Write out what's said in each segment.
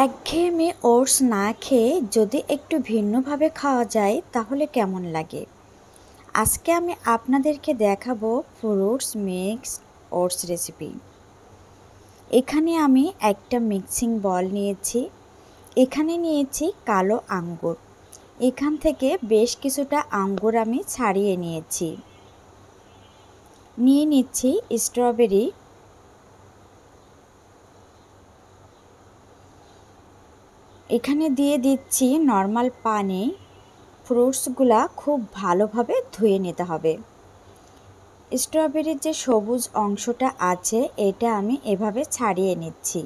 একঘেয়েমি ওটস না খেয়ে যদি একটু ভিন্নভাবে খাওয়া যায় তাহলে কেমন লাগে। আজকে আমি আপনাদেরকে দেখাবো ফ্রুটস মিক্সড ওটস রেসিপি। এখানে আমি একটা মিক্সিং বল নিয়েছি। এখানে নিয়েছি কালো আঙ্গুর। এখান থেকে বেশ কিছুটা আঙ্গুর আমি ছাড়িয়ে নিয়েছি। নিয়ে নিচ্ছি স্ট্রবেরি। এখানে দিয়ে দিচ্ছি নর্মাল পানি। ফ্রুটসগুলা খুব ভালোভাবে ধুয়ে নিতে হবে। স্ট্রবেরির যে সবুজ অংশটা আছে এটা আমি এভাবে ছাড়িয়ে নিচ্ছি।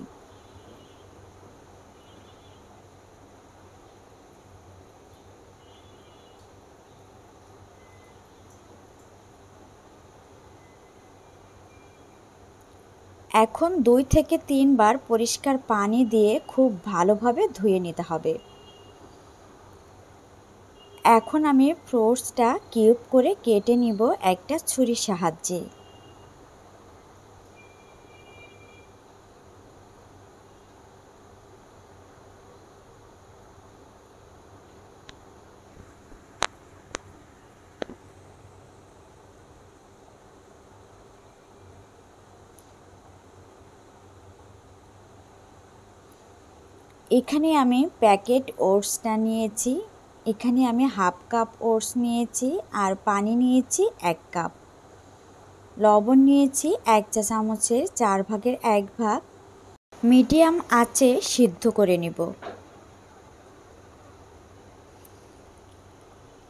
এখন 2 থেকে 3 বার পরিষ্কার পানি দিয়ে খুব ভালোভাবে ধুয়ে নিতে হবে। এখন আমি ফ্রুটসটা কিউব করে কেটে নিব একটা ছুরির সাহায্যে। এখানে আমি প্যাকেট ওটসটা নিয়েছি। এখানে আমি হাফ কাপ ওটস নিয়েছি আর পানি নিয়েছি 1 কাপ। লবণ নিয়েছি 1 চা চামচের 4 ভাগের 1 ভাগ। মিডিয়াম আঁচে সিদ্ধ করে নিব।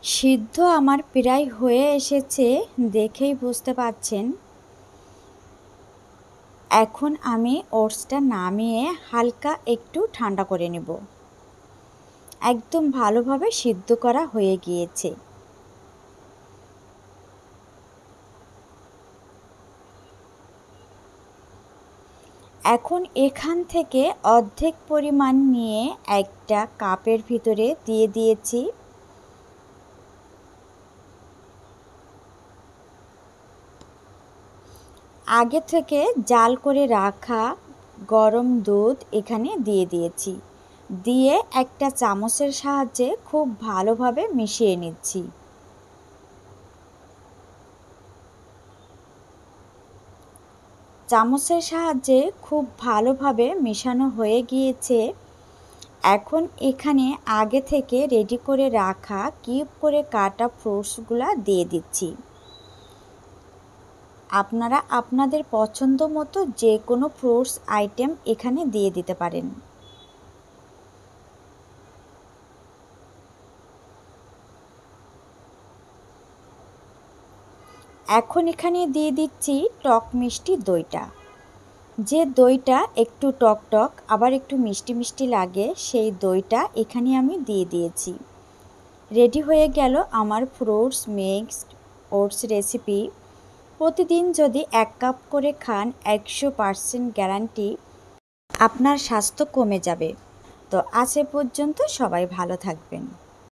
সিদ্ধ আমার প্রায় হয়ে এসেছে, দেখেই বুঝতে পারছেন। এখন আমি ওটসটা নামিয়ে হালকা একটু ঠান্ডা করে নেব। একদম ভালোভাবে সিদ্ধ করা হয়ে গিয়েছে। এখন এখান থেকে অর্ধেক পরিমাণ নিয়ে একটা কাপের ভিতরে দিয়ে দিয়েছি। আগে থেকে জাল করে রাখা গরম দুধ এখানে দিয়ে দিয়েছি। দিয়ে একটা চামচের সাহায্যে খুব ভালোভাবে মিশিয়ে নিচ্ছি। চামচের সাহায্যে খুব ভালোভাবে মেশানো হয়ে গিয়েছে। এখন এখানে আগে থেকে রেডি করে রাখা কিউব করে কাটা ফ্রুটসগুলো দিয়ে দিচ্ছি। আপনারা আপনাদের পছন্দ মতো যে কোনো ফ্রুটস আইটেম এখানে দিয়ে দিতে পারেন। এখন এখানে দিয়ে দিচ্ছি টক মিষ্টি দইটা। যে দইটা একটু টক টক আবার একটু মিষ্টি মিষ্টি লাগে সেই দইটা এখানে আমি দিয়ে দিয়েছি। রেডি হয়ে গেল আমার ফ্রুটস মিক্সড ওটস রেসিপি। প্রতিদিন যদি 1 কাপ করে খান 100% গ্যারান্টি আপনার স্বাস্থ্য কমে যাবে। তো আজ এ পর্যন্ত, সবাই ভালো থাকবেন।